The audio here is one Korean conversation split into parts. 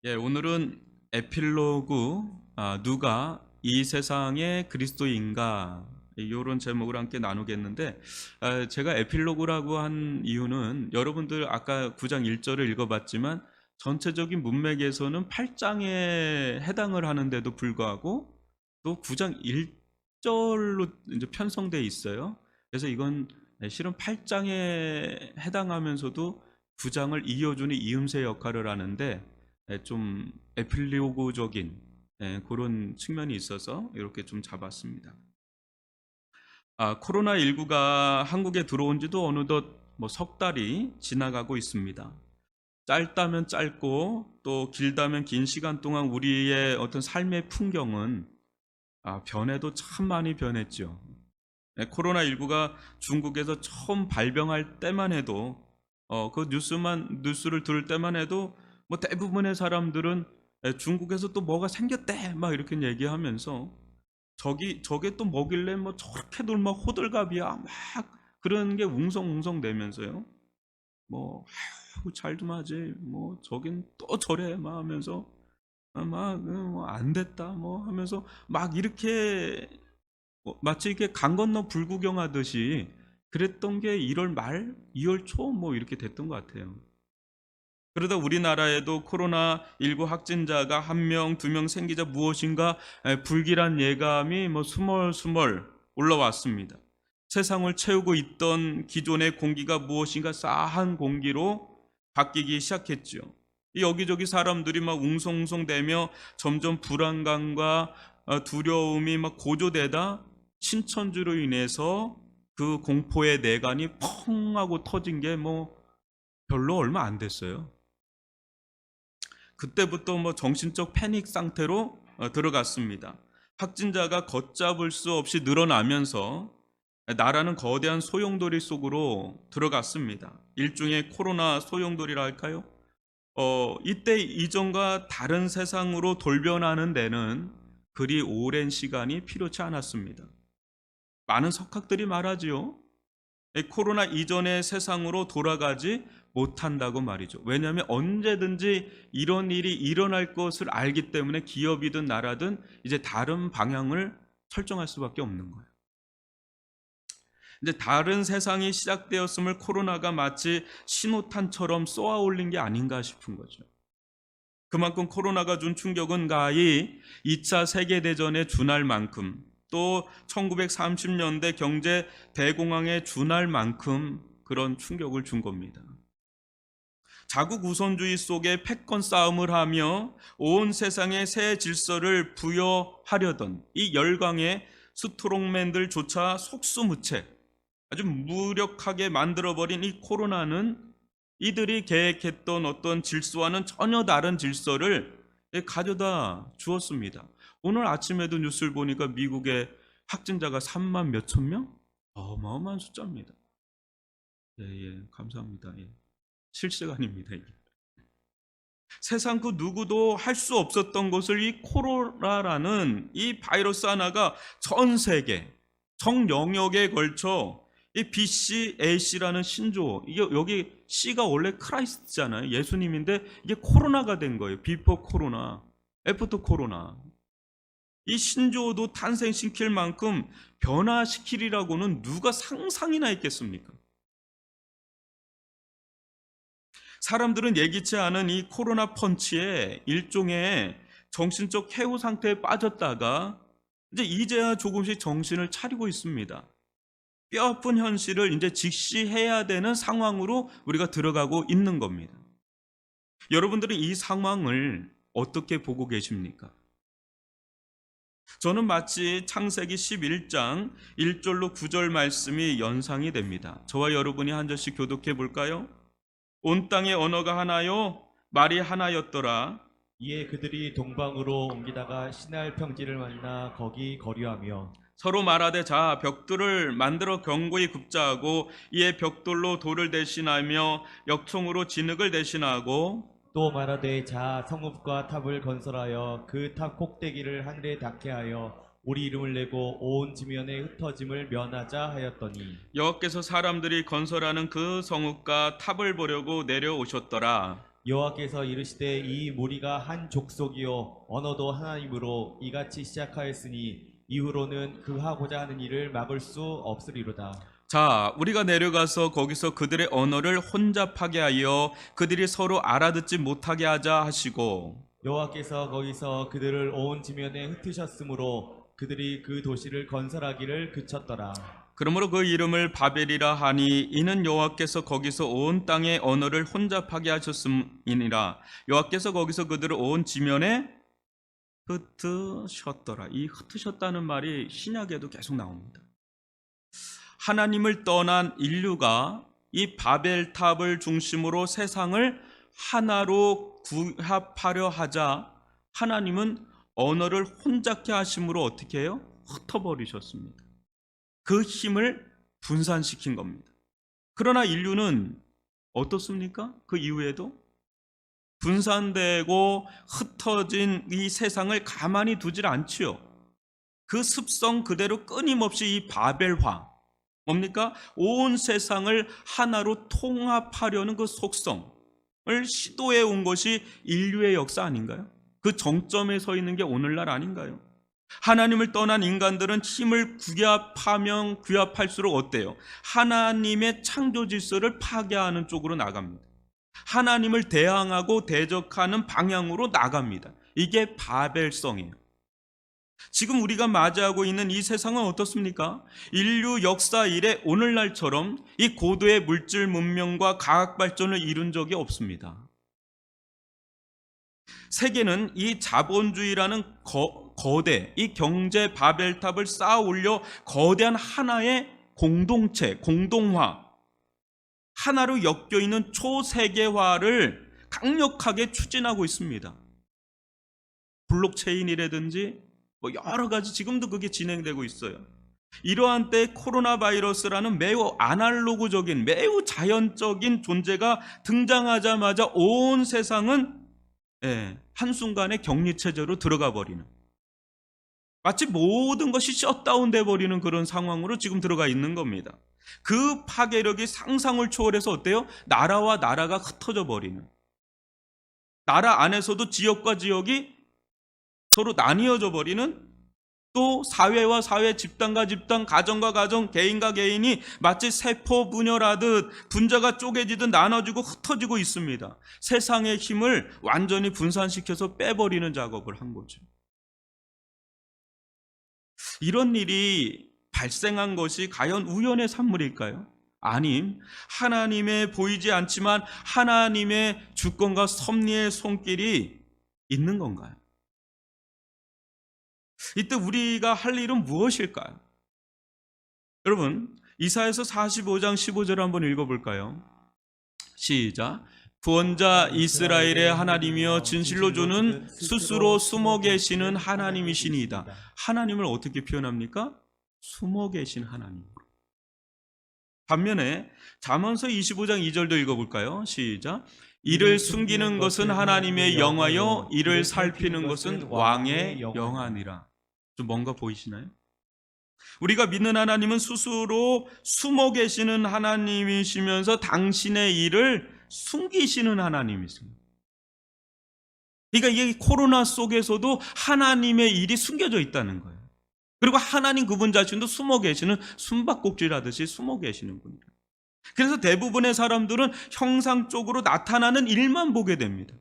오늘은 에필로그, 누가 이 세상의 그리스도인가, 이런 제목을 함께 나누겠는데, 제가 에필로그라고 한 이유는 여러분들 아까 9장 1절을 읽어봤지만 전체적인 문맥에서는 8장에 해당을 하는데도 불구하고 또 9장 1절로 이제 편성되어 있어요. 그래서 이건 실은 8장에 해당하면서도 9장을 이어주는 이음새 역할을 하는데, 좀 에필로그적인 그런 측면이 있어서 이렇게 좀 잡았습니다. 코로나19가 한국에 들어온 지도 어느덧 석 달이 지나가고 있습니다. 짧다면 짧고 또 길다면 긴 시간 동안 우리의 어떤 삶의 풍경은 변해도 참 많이 변했죠. 코로나19가 중국에서 처음 발병할 때만 해도 그 뉴스를 들을 때만 해도 대부분의 사람들은 중국에서 또 뭐가 생겼대 막 이렇게 얘기하면서 저게 또 뭐길래 저렇게들 막 호들갑이야 막 그런 게 웅성웅성 되면서요. 아유, 잘 좀 하지 저긴 또 저래 막 하면서 안 됐다 하면서 막 이렇게 마치 이게 강 건너 불구경 하듯이 그랬던 게 1월 말, 2월 초 이렇게 됐던 것 같아요. 그러다 우리나라에도 코로나19 확진자가 1명, 2명 생기자 무엇인가 불길한 예감이 스멀스멀 올라왔습니다. 세상을 채우고 있던 기존의 공기가 무엇인가 싸한 공기로 바뀌기 시작했죠. 여기저기 사람들이 막 웅성웅성대며 점점 불안감과 두려움이 막 고조되다 신천지로 인해서 그 공포의 내관이 펑 하고 터진 게 별로 얼마 안 됐어요. 그때부터 정신적 패닉 상태로 들어갔습니다. 확진자가 걷잡을 수 없이 늘어나면서 나라는 거대한 소용돌이 속으로 들어갔습니다. 일종의 코로나 소용돌이라 할까요? 이때 이전과 다른 세상으로 돌변하는 데는 그리 오랜 시간이 필요치 않았습니다. 많은 석학들이 말하지요. 코로나 이전의 세상으로 돌아가지 못한다고 말이죠. 왜냐하면 언제든지 이런 일이 일어날 것을 알기 때문에 기업이든 나라든 이제 다른 방향을 설정할 수밖에 없는 거예요. 이제 다른 세상이 시작되었음을 코로나가 마치 신호탄처럼 쏘아 올린 게 아닌가 싶은 거죠. 그만큼 코로나가 준 충격은 가히 2차 세계대전에 준할 만큼 또 1930년대 경제 대공황에 준할 만큼 그런 충격을 준 겁니다. 자국 우선주의 속에 패권 싸움을 하며 온 세상에 새 질서를 부여하려던 이 열강의 스트롱맨들조차 속수무책, 아주 무력하게 만들어버린 이 코로나는 이들이 계획했던 어떤 질서와는 전혀 다른 질서를 가져다 주었습니다. 오늘 아침에도 뉴스를 보니까 미국의 확진자가 3만 몇천 명? 어마어마한 숫자입니다. 감사합니다. 실시간입니다. 이게. 세상 그 누구도 할 수 없었던 것을 이 코로나라는 이 바이러스 하나가 전 세계, 전 영역에 걸쳐 이 BC, AC라는 신조, 이게 여기 C가 원래 크라이스트잖아요. 예수님인데 이게 코로나가 된 거예요. 비포 코로나, 애프터 코로나. 이 신조도 탄생시킬 만큼 변화시키리라고는 누가 상상이나 했겠습니까? 사람들은 예기치 않은 이 코로나 펀치에 일종의 정신적 해후 상태에 빠졌다가 이제야 조금씩 정신을 차리고 있습니다. 뼈아픈 현실을 이제 직시해야 되는 상황으로 우리가 들어가고 있는 겁니다. 여러분들은 이 상황을 어떻게 보고 계십니까? 저는 마치 창세기 11장 1절로 9절 말씀이 연상이 됩니다. 저와 여러분이 한 절씩 교독해 볼까요? 온 땅의 언어가 하나요? 말이 하나였더라. 이에 그들이 동방으로 옮기다가 시날 평지를 만나 거기 거류하며 서로 말하되 자 벽돌을 만들어 견고히 굽자하고 이에 벽돌로 돌을 대신하며 역청으로 진흙을 대신하고 또 말하되 자 성읍과 탑을 건설하여 그 탑 꼭대기를 하늘에 닿게 하여 우리 이름을 내고 온 지면에 흩어짐을 면하자 하였더니 여호와께서 사람들이 건설하는 그 성읍과 탑을 보려고 내려오셨더라. 여호와께서 이르시되 이 무리가 한 족속이요 언어도 하나님으로 이같이 시작하였으니 이후로는 그 하고자 하는 일을 막을 수 없으리로다. 자, 우리가 내려가서 거기서 그들의 언어를 혼잡하게 하여 그들이 서로 알아듣지 못하게 하자 하시고, 여호와께서 거기서 그들을 온 지면에 흩으셨으므로 그들이 그 도시를 건설하기를 그쳤더라. 그러므로 그 이름을 바벨이라 하니 이는 여호와께서 거기서 온 땅의 언어를 혼잡하게 하셨음이니라. 여호와께서 거기서 그들을 온 지면에 흩으셨더라. 이 흩으셨다는 말이 신약에도 계속 나옵니다. 하나님을 떠난 인류가 이 바벨탑을 중심으로 세상을 하나로 구합하려 하자 하나님은 언어를 혼잡케 하심으로 어떻게 해요? 흩어버리셨습니다. 그 힘을 분산시킨 겁니다. 그러나 인류는 어떻습니까? 그 이후에도 분산되고 흩어진 이 세상을 가만히 두질 않지요. 그 습성 그대로 끊임없이 이 바벨화, 뭡니까? 온 세상을 하나로 통합하려는 그 속성을 시도해 온 것이 인류의 역사 아닌가요? 그 정점에 서 있는 게 오늘날 아닌가요? 하나님을 떠난 인간들은 힘을 규합하면 규합할수록 어때요? 하나님의 창조 질서를 파괴하는 쪽으로 나갑니다. 하나님을 대항하고 대적하는 방향으로 나갑니다. 이게 바벨성이에요. 지금 우리가 맞이하고 있는 이 세상은 어떻습니까? 인류 역사 이래 오늘날처럼 이 고도의 물질 문명과 과학 발전을 이룬 적이 없습니다. 세계는 이 자본주의라는 거대, 이 경제 바벨탑을 쌓아 올려 거대한 하나의 공동체, 공동화, 하나로 엮여 있는 초세계화를 강력하게 추진하고 있습니다. 블록체인이라든지 여러 가지 지금도 그게 진행되고 있어요. 이러한 때 코로나 바이러스라는 매우 아날로그적인, 매우 자연적인 존재가 등장하자마자 온 세상은 한순간에 격리체제로 들어가 버리는, 마치 모든 것이 셧다운돼 버리는 그런 상황으로 지금 들어가 있는 겁니다. 그 파괴력이 상상을 초월해서 어때요? 나라와 나라가 흩어져 버리는, 나라 안에서도 지역과 지역이 서로 나뉘어져 버리는, 또 사회와 사회, 집단과 집단, 가정과 가정, 개인과 개인이 마치 세포 분열하듯 분자가 쪼개지듯 나눠지고 흩어지고 있습니다. 세상의 힘을 완전히 분산시켜서 빼버리는 작업을 한 거죠. 이런 일이 발생한 것이 과연 우연의 산물일까요? 아님, 하나님의 보이지 않지만 하나님의 주권과 섭리의 손길이 있는 건가요? 이때 우리가 할 일은 무엇일까요? 여러분, 이사야서 45장 15절을 한번 읽어볼까요? 시작. 구원자 이스라엘의 하나님이여 진실로 주는 스스로 숨어 계시는 하나님이시니이다. 하나님을 어떻게 표현합니까? 숨어 계신 하나님으로. 반면에 잠언서 25장 2절도 읽어볼까요? 시작. 이를 숨기는 것은 하나님의 영화요 이를 살피는 것은 왕의 영화니라. 좀 뭔가 보이시나요? 우리가 믿는 하나님은 스스로 숨어 계시는 하나님이시면서 당신의 일을 숨기시는 하나님이십니다. 그러니까 이게 코로나 속에서도 하나님의 일이 숨겨져 있다는 거예요. 그리고 하나님 그분 자신도 숨어 계시는, 숨바꼭질하듯이 숨어 계시는 분이에요. 그래서 대부분의 사람들은 형상적으로 나타나는 일만 보게 됩니다.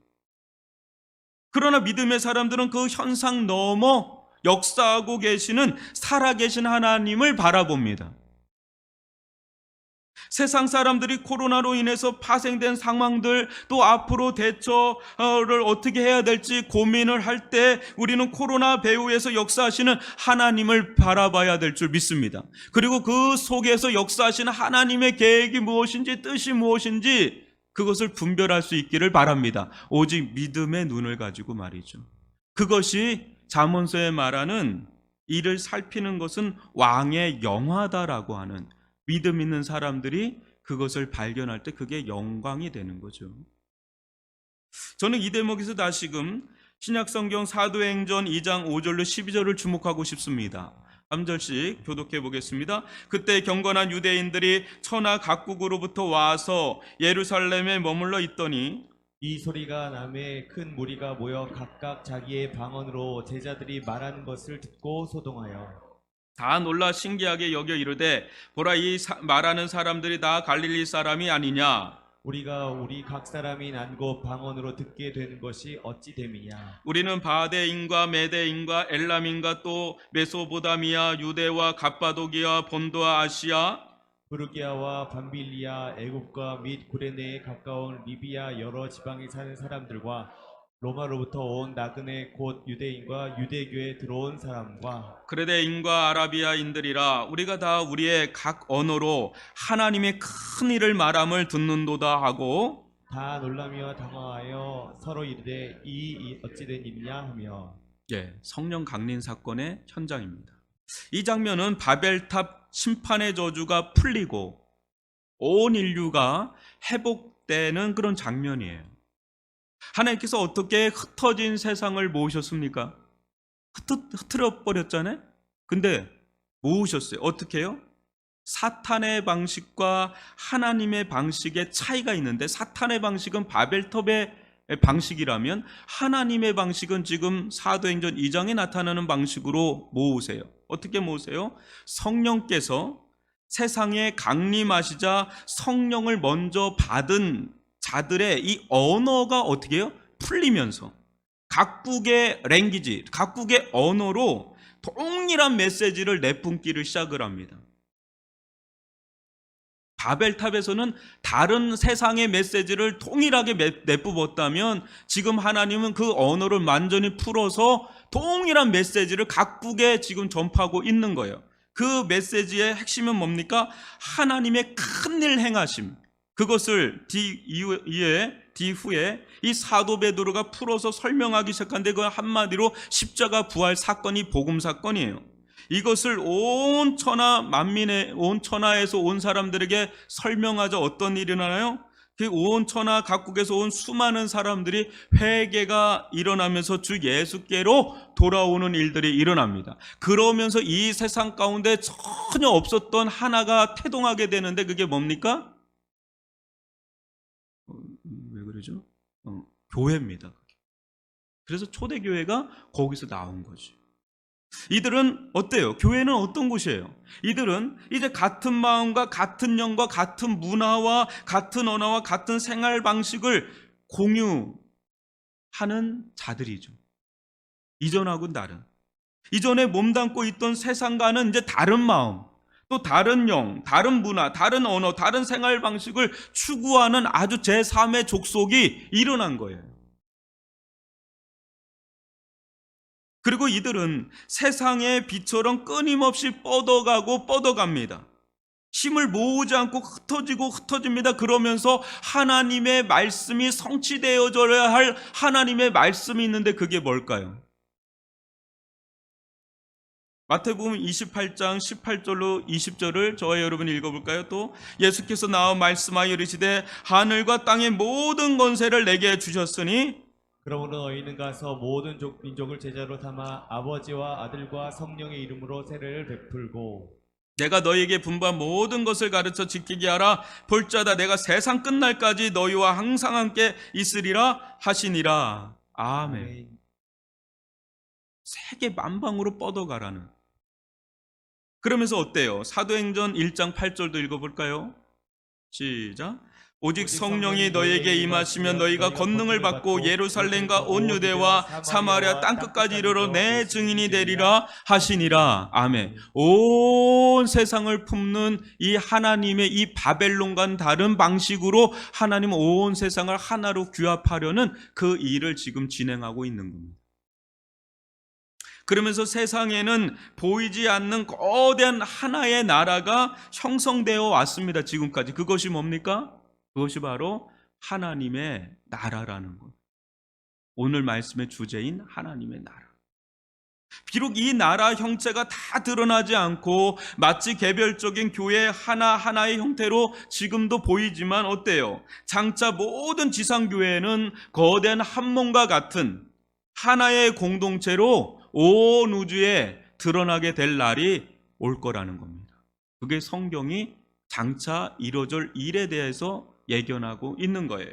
그러나 믿음의 사람들은 그 현상 넘어 역사하고 계시는 살아계신 하나님을 바라봅니다. 세상 사람들이 코로나로 인해서 파생된 상황들, 또 앞으로 대처를 어떻게 해야 될지 고민을 할 때 우리는 코로나 배후에서 역사하시는 하나님을 바라봐야 될 줄 믿습니다. 그리고 그 속에서 역사하시는 하나님의 계획이 무엇인지, 뜻이 무엇인지 그것을 분별할 수 있기를 바랍니다. 오직 믿음의 눈을 가지고 말이죠. 그것이 잠언서에 말하는 이를 살피는 것은 왕의 영화다라고 하는, 믿음 있는 사람들이 그것을 발견할 때 그게 영광이 되는 거죠. 저는 이 대목에서 다시금 신약성경 사도행전 2장 5절로 12절을 주목하고 싶습니다. 3절씩 교독해 보겠습니다. 그때 경건한 유대인들이 천하 각국으로부터 와서 예루살렘에 머물러 있더니 이 소리가 남에 큰 무리가 모여 각각 자기의 방언으로 제자들이 말하는 것을 듣고 소동하여 다 놀라 신기하게 여겨 이르되 보라 이 말하는 사람들이 다 갈릴리 사람이 아니냐. 우리가 우리 각 사람이 난 곳 방언으로 듣게 되는 것이 어찌 됨이냐. 우리는 바데인과 메데인과 엘람인과 또 메소보다미아 유대와 갑바도기아 본도와 아시아 부르기아와 밤빌리아 애굽과 및 구레네에 가까운 리비아 여러 지방에 사는 사람들과 로마로부터 온 나그네 곧 유대인과 유대교에 들어온 사람과 그레데인과 아라비아인들이라 우리가 다 우리의 각 언어로 하나님의 큰 일을 말함을 듣는도다 하고 다 놀라며 당황하여 서로 이르되 이 어찌 된 일이냐 하며. 성령 강림 사건의 현장입니다. 이 장면은 바벨탑 심판의 저주가 풀리고 온 인류가 회복되는 그런 장면이에요. 하나님께서 어떻게 흩어진 세상을 모으셨습니까? 흐트러 버렸잖아요. 근데 모으셨어요. 어떻게 해요? 사탄의 방식과 하나님의 방식의 차이가 있는데 사탄의 방식은 바벨탑의 방식이라면 하나님의 방식은 지금 사도행전 2장에 나타나는 방식으로 모으세요. 어떻게 모으세요? 성령께서 세상에 강림하시자 성령을 먼저 받은 자들의 이 언어가 어떻게 해요? 풀리면서 각국의 랭귀지, 각국의 언어로 동일한 메시지를 내뿜기를 시작을 합니다. 바벨탑에서는 다른 세상의 메시지를 동일하게 내뿜었다면 지금 하나님은 그 언어를 완전히 풀어서 동일한 메시지를 각국에 지금 전파하고 있는 거예요. 그 메시지의 핵심은 뭡니까? 하나님의 큰일 행하심. 그것을 뒤후에 이 사도 베드로가 풀어서 설명하기 시작한데 그 한마디로 십자가 부활 사건이 복음 사건이에요. 이것을 온 천하 만민의 온 천하에서 온 사람들에게 설명하자 어떤 일이 일어나요? 그 온 천하 각국에서 온 수많은 사람들이 회개가 일어나면서 주 예수께로 돌아오는 일들이 일어납니다. 그러면서 이 세상 가운데 전혀 없었던 하나가 태동하게 되는데 그게 뭡니까? 왜 그러죠? 교회입니다. 그래서 초대교회가 거기서 나온 거죠. 이들은 어때요? 교회는 어떤 곳이에요? 이들은 이제 같은 마음과 같은 영과 같은 문화와 같은 언어와 같은 생활 방식을 공유하는 자들이죠. 이전하고는 다른. 이전에 몸담고 있던 세상과는 이제 다른 마음, 또 다른 영, 다른 문화, 다른 언어, 다른 생활 방식을 추구하는 아주 제3의 족속이 일어난 거예요. 그리고 이들은 세상의 빛처럼 끊임없이 뻗어가고 뻗어갑니다. 힘을 모으지 않고 흩어집니다. 그러면서 하나님의 말씀이 성취되어져야 할 하나님의 말씀이 있는데 그게 뭘까요? 마태복음 28장 18절로 20절을 저와 여러분이 읽어볼까요? 또 예수께서 나와 말씀하여 이르시되 하늘과 땅의 모든 권세를 내게 주셨으니 그러므로 너희는 가서 모든 민족을 제자로 삼아 아버지와 아들과 성령의 이름으로 세례를 베풀고 내가 너희에게 분부한 모든 것을 가르쳐 지키게 하라. 볼자다 내가 세상 끝날까지 너희와 항상 함께 있으리라 하시니라. 아멘. 세계 만방으로 뻗어가라는. 그러면서 어때요? 사도행전 1장 8절도 읽어볼까요? 시작. 오직 성령이 너희에게 임하시면 너희가 권능을 받고 예루살렘과 온 유대와 사마리아 땅끝까지 이르러 내 증인이 되리라 하시니라. 아멘. 온 세상을 품는 이 하나님의 이 바벨론과는 다른 방식으로 하나님은 온 세상을 하나로 규합하려는 그 일을 지금 진행하고 있는 겁니다. 그러면서 세상에는 보이지 않는 거대한 하나의 나라가 형성되어 왔습니다. 지금까지. 그것이 뭡니까? 그것이 바로 하나님의 나라라는 것. 오늘 말씀의 주제인 하나님의 나라. 비록 이 나라 형체가 다 드러나지 않고 마치 개별적인 교회 하나하나의 형태로 지금도 보이지만 어때요? 장차 모든 지상교회는 거대한 한몸과 같은 하나의 공동체로 온 우주에 드러나게 될 날이 올 거라는 겁니다. 그게 성경이 장차 이루어질 일에 대해서 예견하고 있는 거예요.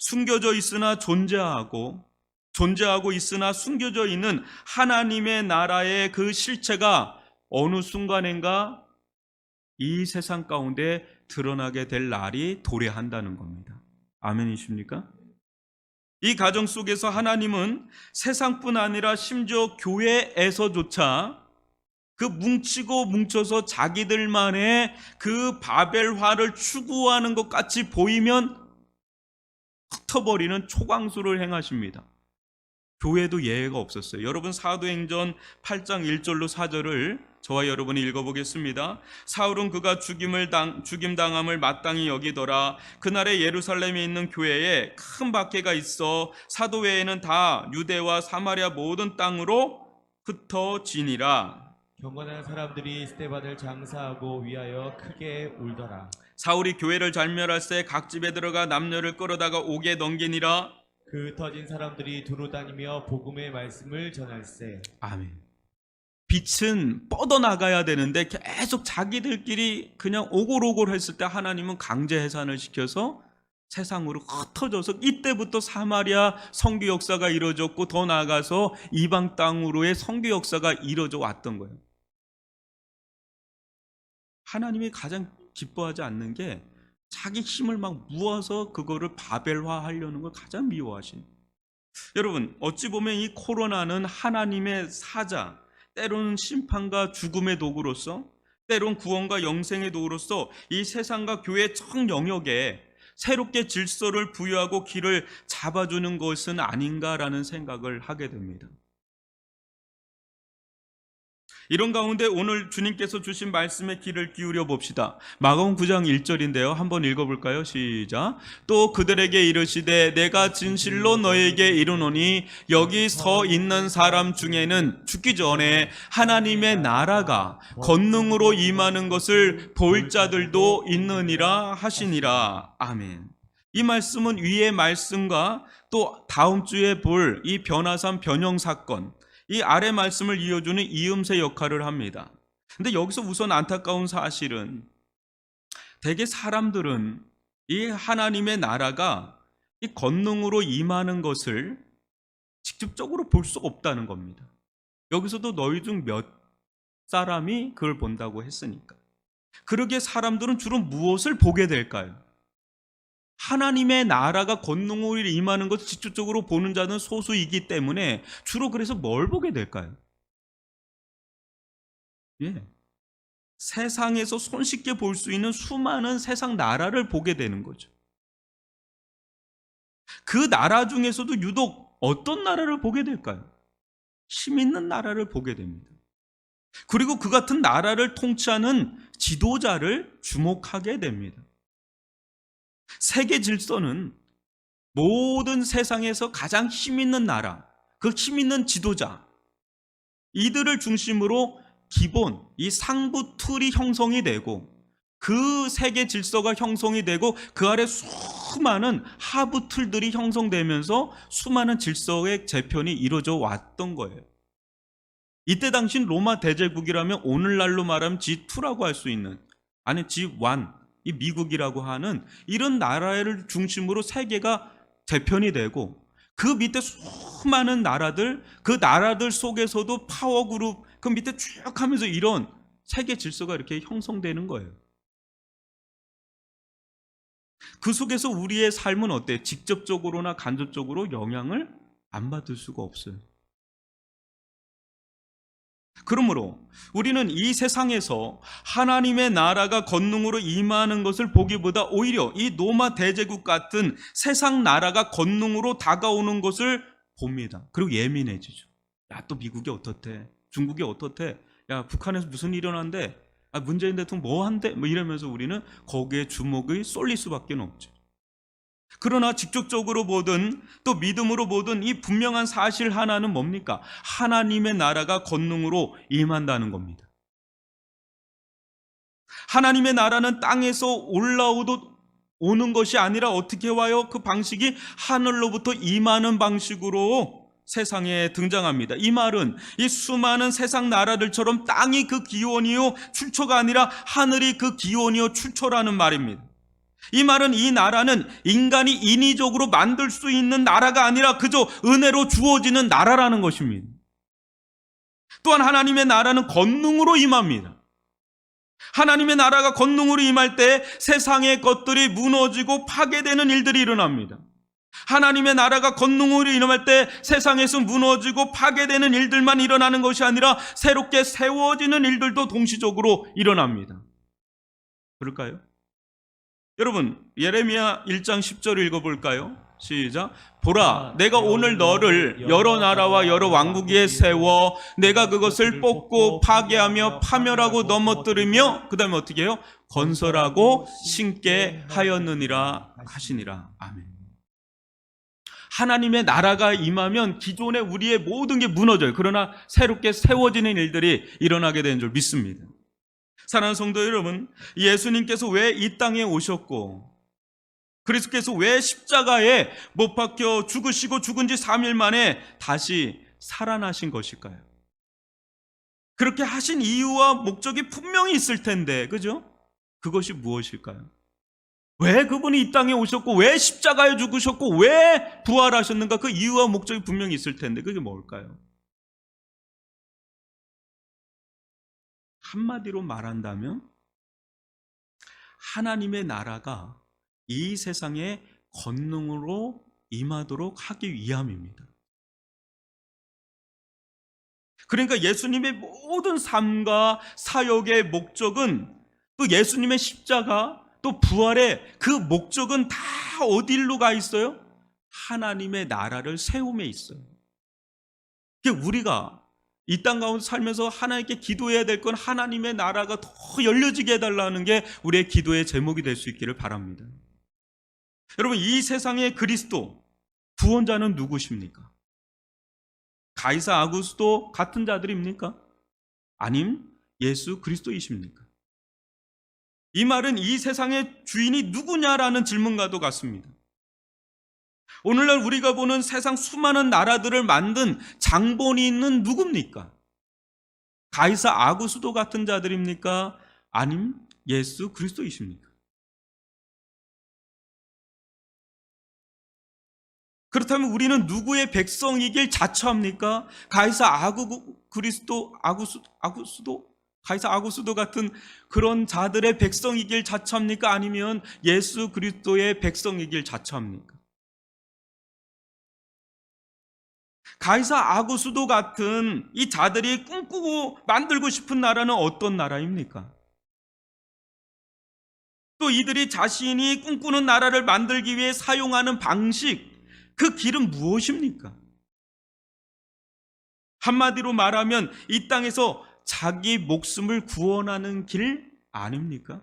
숨겨져 있으나 존재하고 있으나 숨겨져 있는 하나님의 나라의 그 실체가 어느 순간인가 이 세상 가운데 드러나게 될 날이 도래한다는 겁니다. 아멘이십니까? 이 가정 속에서 하나님은 세상뿐 아니라 심지어 교회에서조차 그 뭉치고 뭉쳐서 자기들만의 그 바벨화를 추구하는 것 같이 보이면 흩어버리는 초강수를 행하십니다. 교회도 예외가 없었어요. 여러분 사도행전 8장 1절로 4절을 저와 여러분이 읽어보겠습니다. 사울은 그가 죽임당함을 마땅히 여기더라. 그날에 예루살렘에 있는 교회에 큰 박해가 있어 사도 외에는 다 유대와 사마리아 모든 땅으로 흩어지니라. 경건한 사람들이 스데반을 장사하고 위하여 크게 울더라. 사울이 교회를 잘멸할새 각 집에 들어가 남녀를 끌어다가 옥에 넘기니라. 그 흩어진 사람들이 두루다니며 복음의 말씀을 전할세. 아멘. 빛은 뻗어나가야 되는데 계속 자기들끼리 그냥 오골오골 했을 때 하나님은 강제 해산을 시켜서 세상으로 흩어져서 이때부터 사마리아 선교 역사가 이루어졌고 더 나아가서 이방 땅으로의 선교 역사가 이루어져 왔던 거예요. 하나님이 가장 기뻐하지 않는 게 자기 힘을 막 모아서 그거를 바벨화하려는 걸 가장 미워하신. 여러분 어찌 보면 이 코로나는 하나님의 사자, 때로는 심판과 죽음의 도구로서, 때로는 구원과 영생의 도구로서 이 세상과 교회의 청 영역에 새롭게 질서를 부여하고 길을 잡아주는 것은 아닌가라는 생각을 하게 됩니다. 이런 가운데 오늘 주님께서 주신 말씀에 귀를 기울여 봅시다. 마가복음 9장 1절인데요. 한번 읽어볼까요? 시작. 또 그들에게 이르시되 내가 진실로 너에게 이르노니 여기 서 있는 사람 중에는 죽기 전에 하나님의 나라가 권능으로 임하는 것을 볼 자들도 있느니라 하시니라. 아멘. 이 말씀은 위의 말씀과 또 다음 주에 볼 이 변화산 변형 사건, 이 아래 말씀을 이어주는 이음새 역할을 합니다. 근데 여기서 우선 안타까운 사실은 대개 사람들은 이 하나님의 나라가 이 권능으로 임하는 것을 직접적으로 볼 수 없다는 겁니다. 여기서도 너희 중 몇 사람이 그걸 본다고 했으니까. 그러기에 사람들은 주로 무엇을 보게 될까요? 하나님의 나라가 권능으로 임하는 것을 직접적으로 보는 자는 소수이기 때문에 주로 그래서 뭘 보게 될까요? 세상에서 손쉽게 볼 수 있는 수많은 세상 나라를 보게 되는 거죠. 그 나라 중에서도 유독 어떤 나라를 보게 될까요? 힘 있는 나라를 보게 됩니다. 그리고 그 같은 나라를 통치하는 지도자를 주목하게 됩니다. 세계 질서는 모든 세상에서 가장 힘 있는 나라, 그 힘 있는 지도자, 이들을 중심으로 기본, 이 상부 틀이 형성이 되고 그 세계 질서가 형성이 되고 그 아래 수많은 하부 틀들이 형성되면서 수많은 질서의 재편이 이루어져 왔던 거예요. 이때 당시 로마 대제국이라면 오늘날로 말하면 G2라고 할 수 있는, 아니 G1, 이 미국이라고 하는 이런 나라를 중심으로 세계가 재편이 되고 그 밑에 수많은 나라들, 그 나라들 속에서도 파워그룹 그 밑에 쭉 하면서 이런 세계 질서가 이렇게 형성되는 거예요. 그 속에서 우리의 삶은 어때요? 직접적으로나 간접적으로 영향을 안 받을 수가 없어요. 그러므로 우리는 이 세상에서 하나님의 나라가 권능으로 임하는 것을 보기보다 오히려 이 로마 대제국 같은 세상 나라가 권능으로 다가오는 것을 봅니다. 그리고 예민해지죠. 야, 또 미국이 어떻대? 중국이 어떻대? 야, 북한에서 무슨 일이 일어난대? 아, 문재인 대통령 뭐 한대? 뭐 이러면서 우리는 거기에 주목이 쏠릴 수밖에 없죠. 그러나 직접적으로 보든 또 믿음으로 보든 이 분명한 사실 하나는 뭡니까? 하나님의 나라가 권능으로 임한다는 겁니다. 하나님의 나라는 땅에서 오는 것이 아니라 어떻게 와요? 그 방식이 하늘로부터 임하는 방식으로 세상에 등장합니다. 이 말은 이 수많은 세상 나라들처럼 땅이 그 기원이요 출처가 아니라 하늘이 그 기원이요 출처라는 말입니다. 이 말은 이 나라는 인간이 인위적으로 만들 수 있는 나라가 아니라 그저 은혜로 주어지는 나라라는 것입니다. 또한 하나님의 나라는 권능으로 임합니다. 하나님의 나라가 권능으로 임할 때 세상의 것들이 무너지고 파괴되는 일들이 일어납니다. 하나님의 나라가 권능으로 임할 때 세상에서 무너지고 파괴되는 일들만 일어나는 것이 아니라 새롭게 세워지는 일들도 동시적으로 일어납니다. 그럴까요? 여러분, 예레미야 1장 10절을 읽어볼까요? 시작. 보라, 내가 오늘 너를 여러 나라와 여러 왕국 위에 세워 내가 그것을 뽑고 파괴하며 파멸하고 넘어뜨리며 그 다음에 어떻게 해요? 건설하고 신게 하였느니라 하시니라. 아멘. 하나님의 나라가 임하면 기존의 우리의 모든 게 무너져요. 그러나 새롭게 세워지는 일들이 일어나게 되는 줄 믿습니다. 사랑하는 성도 여러분, 예수님께서 왜 이 땅에 오셨고 그리스도께서 왜 십자가에 못 박혀 죽으시고 죽은 지 3일 만에 다시 살아나신 것일까요? 그렇게 하신 이유와 목적이 분명히 있을 텐데, 그죠? 그것이 무엇일까요? 왜 그분이 이 땅에 오셨고 왜 십자가에 죽으셨고 왜 부활하셨는가? 그 이유와 목적이 분명히 있을 텐데 그게 뭘까요? 한마디로 말한다면 하나님의 나라가 이 세상에 권능으로 임하도록 하기 위함입니다. 그러니까 예수님의 모든 삶과 사역의 목적은 또 예수님의 십자가 또 부활의 그 목적은 다 어디로 가 있어요? 하나님의 나라를 세움에 있어요. 우리가 이 땅 가운데 살면서 하나님께 기도해야 될 건 하나님의 나라가 더 열려지게 해달라는 게 우리의 기도의 제목이 될 수 있기를 바랍니다. 여러분, 이 세상의 그리스도 구원자는 누구십니까? 가이사 아구스도 같은 자들입니까? 아님 예수 그리스도이십니까? 이 말은 이 세상의 주인이 누구냐라는 질문과도 같습니다. 오늘날 우리가 보는 세상 수많은 나라들을 만든 장본인은 누굽니까? 가이사 아구스도 같은 자들입니까? 아님 예수 그리스도이십니까? 그렇다면 우리는 누구의 백성이길 자처합니까? 가이사 가이사 아구스도 같은 그런 자들의 백성이길 자처합니까? 아니면 예수 그리스도의 백성이길 자처합니까? 가이사 아구스도 같은 이 자들이 꿈꾸고 만들고 싶은 나라는 어떤 나라입니까? 또 이들이 자신이 꿈꾸는 나라를 만들기 위해 사용하는 방식, 그 길은 무엇입니까? 한마디로 말하면 이 땅에서 자기 목숨을 구원하는 길 아닙니까?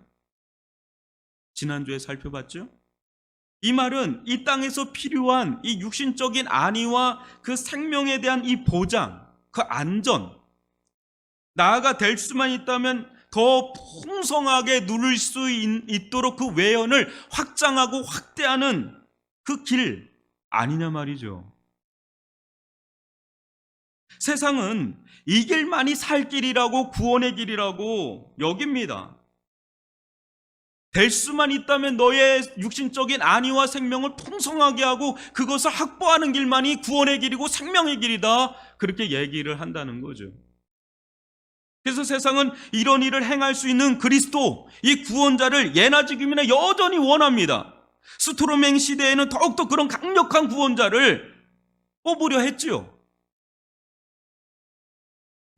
지난주에 살펴봤죠? 이 말은 이 땅에서 필요한 이 육신적인 안위와 그 생명에 대한 이 보장, 그 안전, 나아가 될 수만 있다면 더 풍성하게 누릴 수 있도록 그 외연을 확장하고 확대하는 그 길 아니냐 말이죠. 세상은 이 길만이 살 길이라고 구원의 길이라고 여깁니다. 될 수만 있다면 너의 육신적인 안위와 생명을 풍성하게 하고 그것을 확보하는 길만이 구원의 길이고 생명의 길이다. 그렇게 얘기를 한다는 거죠. 그래서 세상은 이런 일을 행할 수 있는 그리스도, 이 구원자를 예나 지금이나 여전히 원합니다. 스트로맹 시대에는 더욱더 그런 강력한 구원자를 뽑으려 했지요.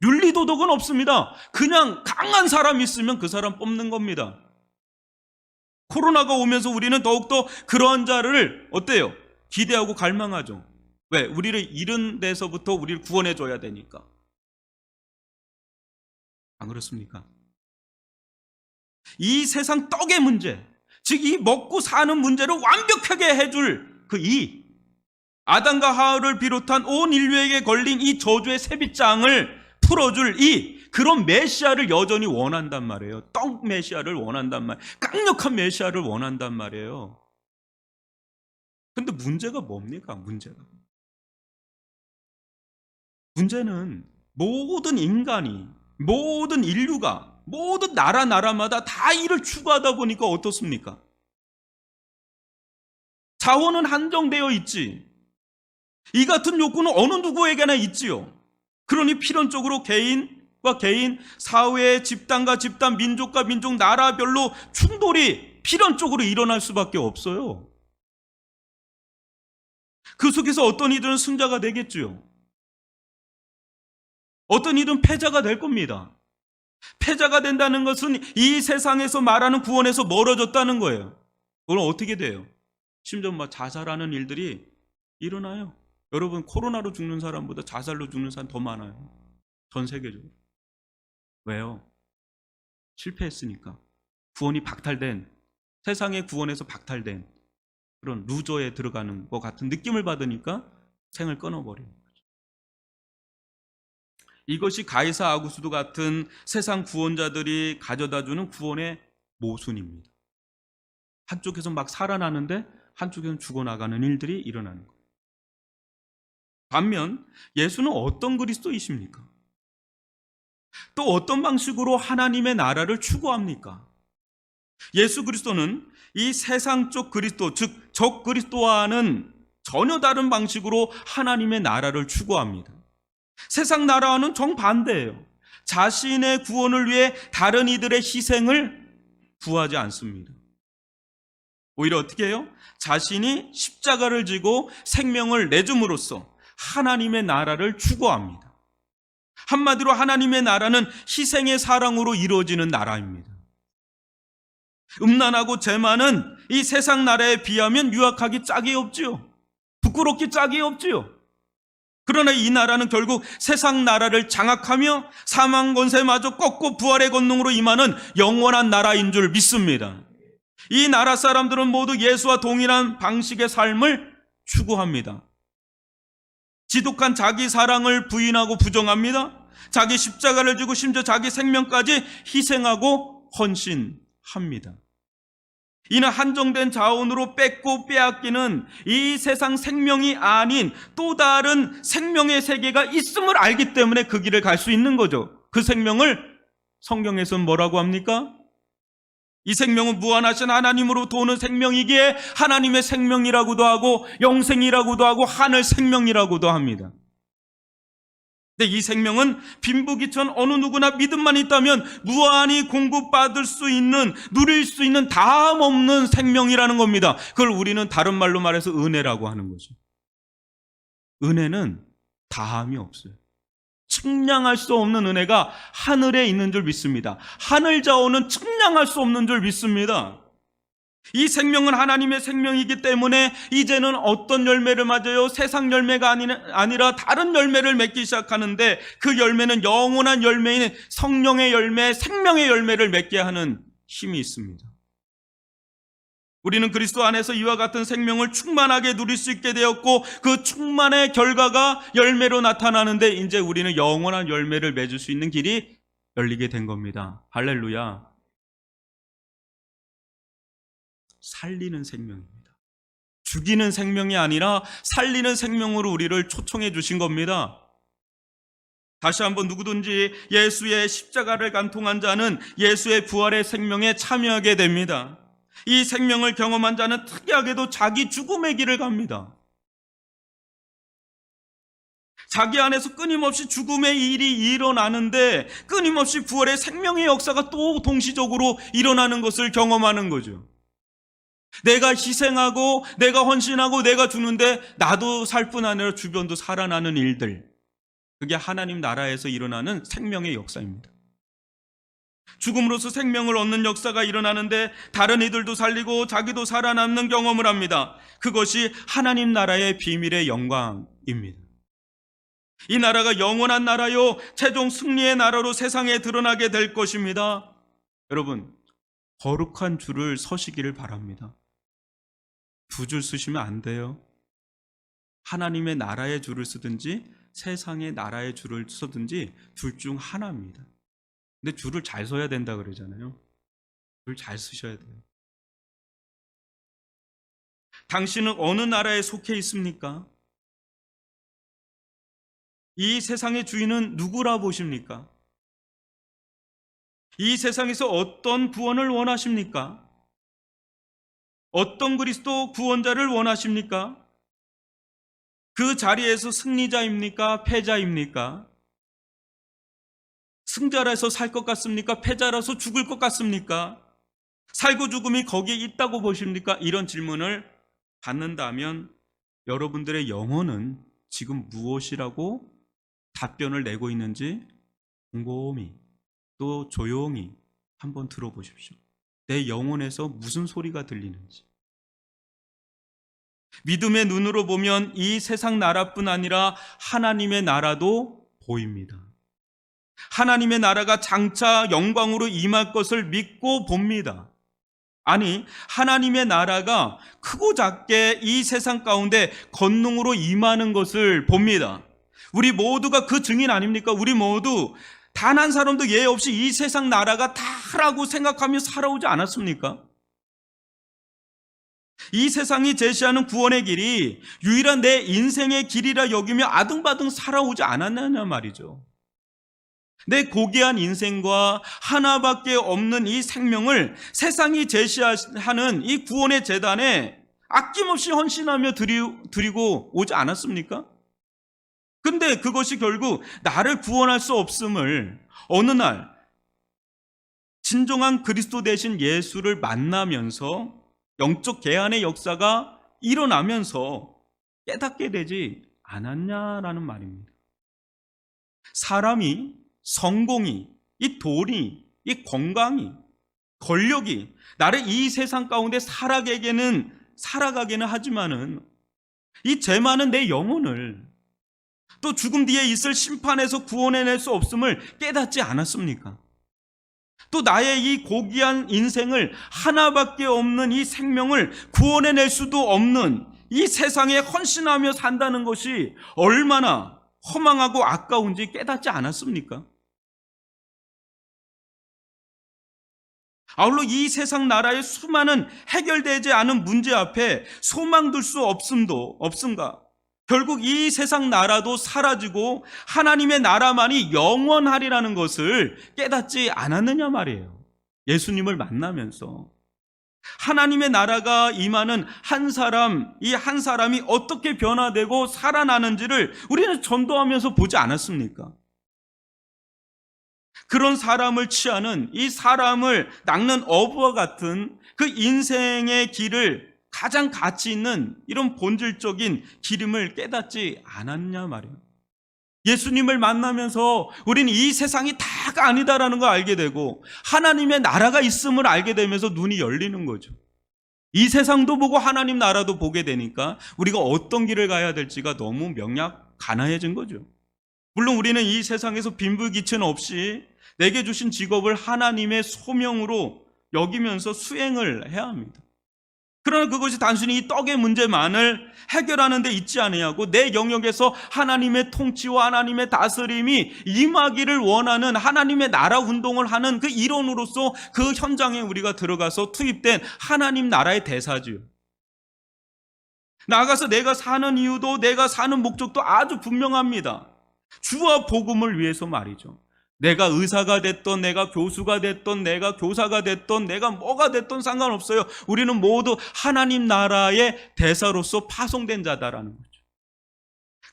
윤리도덕은 없습니다. 그냥 강한 사람이 있으면 그 사람 뽑는 겁니다. 코로나가 오면서 우리는 더욱더 그러한 자를 어때요? 기대하고 갈망하죠. 왜? 우리를 잃은 데서부터 우리를 구원해줘야 되니까. 안 그렇습니까? 이 세상 떡의 문제, 즉 이 먹고 사는 문제를 완벽하게 해줄 그 아담과 하와를 비롯한 온 인류에게 걸린 이 저주의 세빗장을 풀어줄 그런 메시아를 여전히 원한단 말이에요. 떡 메시아를 원한단 말이에요. 강력한 메시아를 원한단 말이에요. 근데 문제가 뭡니까? 문제는 모든 인간이, 모든 인류가, 모든 나라마다 다 이를 추구하다 보니까 어떻습니까? 자원은 한정되어 있지. 이 같은 욕구는 어느 누구에게나 있지요. 그러니 필연적으로 개인과 개인, 사회, 집단과 집단, 민족과 민족, 나라별로 충돌이 필연적으로 일어날 수밖에 없어요. 그 속에서 어떤 이들은 승자가 되겠지요. 어떤 이들은 패자가 될 겁니다. 패자가 된다는 것은 이 세상에서 말하는 구원에서 멀어졌다는 거예요. 그럼 어떻게 돼요? 심지어 자살하는 일들이 일어나요. 여러분, 코로나로 죽는 사람보다 자살로 죽는 사람 더 많아요. 전 세계적으로. 왜요? 실패했으니까. 구원이 박탈된, 세상의 구원에서 박탈된 그런 루저에 들어가는 것 같은 느낌을 받으니까 생을 끊어버려요. 이것이 가이사 아구스도 같은 세상 구원자들이 가져다주는 구원의 모순입니다. 한쪽에서 막 살아나는데 한쪽에서는 죽어나가는 일들이 일어나는 거예요. 반면 예수는 어떤 그리스도이십니까? 또 어떤 방식으로 하나님의 나라를 추구합니까? 예수 그리스도는 이 세상적 그리스도, 즉 적 그리스도와는 전혀 다른 방식으로 하나님의 나라를 추구합니다. 세상 나라와는 정반대예요. 자신의 구원을 위해 다른 이들의 희생을 구하지 않습니다. 오히려 어떻게 해요? 자신이 십자가를 지고 생명을 내줌으로써 하나님의 나라를 추구합니다. 한마디로 하나님의 나라는 희생의 사랑으로 이루어지는 나라입니다. 음란하고 죄 많은 이 세상 나라에 비하면 유약하기 짝이 없지요. 부끄럽기 짝이 없지요. 그러나 이 나라는 결국 세상 나라를 장악하며 사망 권세마저 꺾고 부활의 권능으로 임하는 영원한 나라인 줄 믿습니다. 이 나라 사람들은 모두 예수와 동일한 방식의 삶을 추구합니다. 지독한 자기 사랑을 부인하고 부정합니다. 자기 십자가를 지고 심지어 자기 생명까지 희생하고 헌신합니다. 이는 한정된 자원으로 뺏고 빼앗기는 이 세상 생명이 아닌 또 다른 생명의 세계가 있음을 알기 때문에 그 길을 갈 수 있는 거죠. 그 생명을 성경에서는 뭐라고 합니까? 이 생명은 무한하신 하나님으로부터 오는 생명이기에 하나님의 생명이라고도 하고 영생이라고도 하고 하늘 생명이라고도 합니다. 근데 이 생명은 빈부귀천 어느 누구나 믿음만 있다면 무한히 공급받을 수 있는, 누릴 수 있는 다함 없는 생명이라는 겁니다. 그걸 우리는 다른 말로 말해서 은혜라고 하는 거죠. 은혜는 다함이 없어요. 측량할 수 없는 은혜가 하늘에 있는 줄 믿습니다. 하늘 자원은 측량할 수 없는 줄 믿습니다. 이 생명은 하나님의 생명이기 때문에 이제는 어떤 열매를 맞아요? 세상 열매가 아니라 다른 열매를 맺기 시작하는데 그 열매는 영원한 열매인 성령의 열매, 생명의 열매를 맺게 하는 힘이 있습니다. 우리는 그리스도 안에서 이와 같은 생명을 충만하게 누릴 수 있게 되었고 그 충만의 결과가 열매로 나타나는데 이제 우리는 영원한 열매를 맺을 수 있는 길이 열리게 된 겁니다. 할렐루야. 살리는 생명입니다. 죽이는 생명이 아니라 살리는 생명으로 우리를 초청해 주신 겁니다. 다시 한번 누구든지 예수의 십자가를 간통한 자는 예수의 부활의 생명에 참여하게 됩니다. 이 생명을 경험한 자는 특이하게도 자기 죽음의 길을 갑니다. 자기 안에서 끊임없이 죽음의 일이 일어나는데 끊임없이 부활의 생명의 역사가 또 동시적으로 일어나는 것을 경험하는 거죠. 내가 희생하고 내가 헌신하고 내가 죽는데 나도 살 뿐 아니라 주변도 살아나는 일들, 그게 하나님 나라에서 일어나는 생명의 역사입니다. 죽음으로써 생명을 얻는 역사가 일어나는데 다른 이들도 살리고 자기도 살아남는 경험을 합니다. 그것이 하나님 나라의 비밀의 영광입니다. 이 나라가 영원한 나라요 최종 승리의 나라로 세상에 드러나게 될 것입니다. 여러분, 거룩한 줄을 서시기를 바랍니다. 두 줄 쓰시면 안 돼요. 하나님의 나라의 줄을 쓰든지 세상의 나라의 줄을 쓰든지 둘 중 하나입니다. 근데 줄을 잘 서야 된다 그러잖아요. 줄 잘 쓰셔야 돼요. 당신은 어느 나라에 속해 있습니까? 이 세상의 주인은 누구라 보십니까? 이 세상에서 어떤 구원을 원하십니까? 어떤 그리스도 구원자를 원하십니까? 그 자리에서 승리자입니까? 패자입니까? 승자라서 살 것 같습니까? 패자라서 죽을 것 같습니까? 살고 죽음이 거기에 있다고 보십니까? 이런 질문을 받는다면 여러분들의 영혼은 지금 무엇이라고 답변을 내고 있는지 곰곰이 또 조용히 한번 들어보십시오. 내 영혼에서 무슨 소리가 들리는지. 믿음의 눈으로 보면 이 세상 나라뿐 아니라 하나님의 나라도 보입니다. 하나님의 나라가 장차 영광으로 임할 것을 믿고 봅니다. 아니, 하나님의 나라가 크고 작게 이 세상 가운데 권능으로 임하는 것을 봅니다. 우리 모두가 그 증인 아닙니까? 우리 모두 단 한 사람도 예외 없이 이 세상 나라가 다라고 생각하며 살아오지 않았습니까? 이 세상이 제시하는 구원의 길이 유일한 내 인생의 길이라 여기며 아등바등 살아오지 않았느냐 말이죠. 내 고귀한 인생과 하나밖에 없는 이 생명을 세상이 제시하는 이 구원의 재단에 아낌없이 헌신하며 드리고 오지 않았습니까? 근데 그것이 결국 나를 구원할 수 없음을 어느 날 진정한 그리스도 되신 예수를 만나면서 영적 개안의 역사가 일어나면서 깨닫게 되지 않았냐라는 말입니다. 사람이, 성공이, 이 돈이, 이 건강이, 권력이 나를 이 세상 가운데 살아가게는 하지만은 이 죄 많은 내 영혼을 또 죽음 뒤에 있을 심판에서 구원해낼 수 없음을 깨닫지 않았습니까? 또 나의 이 고귀한 인생을 하나밖에 없는 이 생명을 구원해낼 수도 없는 이 세상에 헌신하며 산다는 것이 얼마나 허망하고 아까운지 깨닫지 않았습니까? 아울러 이 세상 나라의 수많은 해결되지 않은 문제 앞에 소망둘 수 없음가? 결국 이 세상 나라도 사라지고 하나님의 나라만이 영원하리라는 것을 깨닫지 않았느냐 말이에요. 예수님을 만나면서 하나님의 나라가 임하는 이 한 사람이 어떻게 변화되고 살아나는지를 우리는 전도하면서 보지 않았습니까? 그런 사람을 취하는 이 사람을 낚는 어부와 같은 그 인생의 길을 가장 가치 있는 이런 본질적인 기름을 깨닫지 않았냐 말이에요. 예수님을 만나면서 우리는 이 세상이 다가 아니다라는 걸 알게 되고 하나님의 나라가 있음을 알게 되면서 눈이 열리는 거죠. 이 세상도 보고 하나님 나라도 보게 되니까 우리가 어떤 길을 가야 될지가 너무 가나해진 거죠. 물론 우리는 이 세상에서 빈부귀천 없이 내게 주신 직업을 하나님의 소명으로 여기면서 수행을 해야 합니다. 그러나 그것이 단순히 이 떡의 문제만을 해결하는 데 있지 아니하고 내 영역에서 하나님의 통치와 하나님의 다스림이 임하기를 원하는 하나님의 나라 운동을 하는 그 일원으로서 그 현장에 우리가 들어가서 투입된 하나님 나라의 대사지요. 나아가서 내가 사는 이유도 내가 사는 목적도 아주 분명합니다. 주와 복음을 위해서 말이죠. 내가 의사가 됐던, 내가 교수가 됐던, 내가 교사가 됐던, 내가 뭐가 됐던 상관없어요. 우리는 모두 하나님 나라의 대사로서 파송된 자다라는 거죠.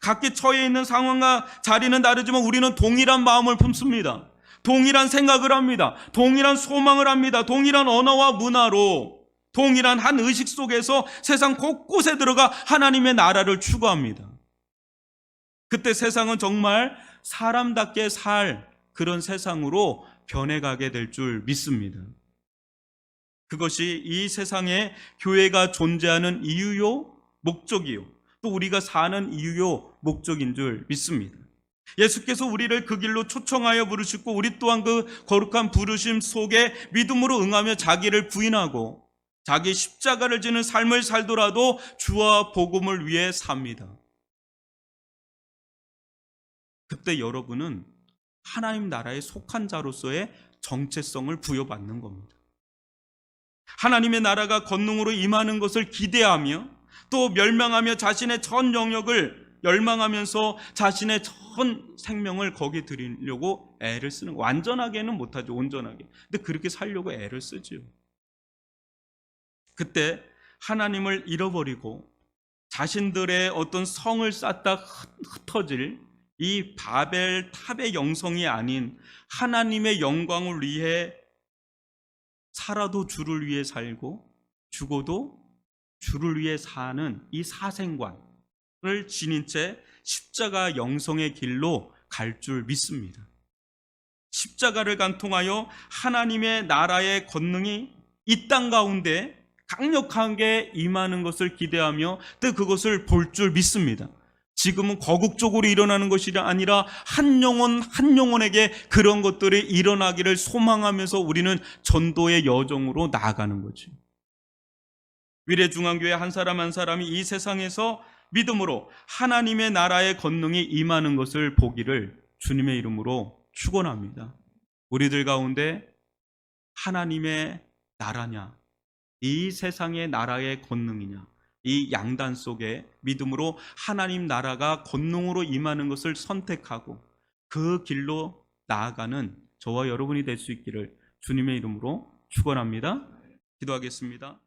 각기 처해 있는 상황과 자리는 다르지만 우리는 동일한 마음을 품습니다. 동일한 생각을 합니다. 동일한 소망을 합니다. 동일한 언어와 문화로 동일한 한 의식 속에서 세상 곳곳에 들어가 하나님의 나라를 추구합니다. 그때 세상은 정말 사람답게 살 그런 세상으로 변해가게 될 줄 믿습니다. 그것이 이 세상에 교회가 존재하는 이유요, 목적이요, 또 우리가 사는 이유요, 목적인 줄 믿습니다. 예수께서 우리를 그 길로 초청하여 부르시고 우리 또한 그 거룩한 부르심 속에 믿음으로 응하며 자기를 부인하고 자기 십자가를 지는 삶을 살더라도 주와 복음을 위해 삽니다. 그때 여러분은 하나님 나라에 속한 자로서의 정체성을 부여받는 겁니다. 하나님의 나라가 권능으로 임하는 것을 기대하며 또 멸망하며 자신의 전 영역을 열망하면서 자신의 전 생명을 거기에 드리려고 애를 쓰는, 완전하게는 못하죠, 온전하게. 근데 그렇게 살려고 애를 쓰지요. 그때 하나님을 잃어버리고 자신들의 어떤 성을 쌓다 흩어질 이 바벨 탑의 영성이 아닌 하나님의 영광을 위해 살아도 주를 위해 살고 죽어도 주를 위해 사는 이 사생관을 지닌 채 십자가 영성의 길로 갈 줄 믿습니다. 십자가를 간통하여 하나님의 나라의 권능이 이 땅 가운데 강력하게 임하는 것을 기대하며 또 그것을 볼 줄 믿습니다. 지금은 거국적으로 일어나는 것이 아니라 한 영혼 한 영혼에게 그런 것들이 일어나기를 소망하면서 우리는 전도의 여정으로 나아가는 거죠. 위례중앙교회 한 사람 한 사람이 이 세상에서 믿음으로 하나님의 나라의 권능이 임하는 것을 보기를 주님의 이름으로 축원합니다. 우리들 가운데 하나님의 나라냐, 이 세상의 나라의 권능이냐, 이 양단 속에 믿음으로 하나님 나라가 권능으로 임하는 것을 선택하고 그 길로 나아가는 저와 여러분이 될 수 있기를 주님의 이름으로 축원합니다. 기도하겠습니다.